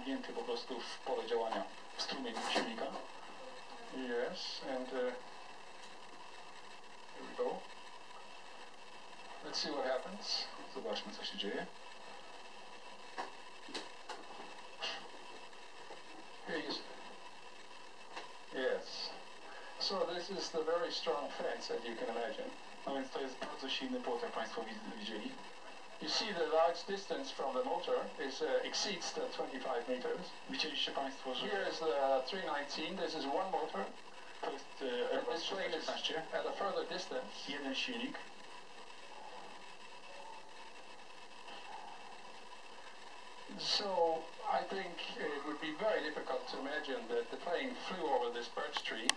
wpięty po prostu w pole działania, w strumień silnika. Yes, and here we go. Let's see what happens. Zobaczmy, co się dzieje. Yes. So this is the very strong fence, as you can imagine. No więc to jest bardzo silny płot, jak Państwo widzieli. You see the large distance from the motor is exceeds the 25 meters. Widzieliście Państwo, że Here is the 319. This is one motor. to jest And Airbus this plane is 319, at a further distance. jeden silnik. So I think it would be very difficult to imagine that the plane flew over this birch tree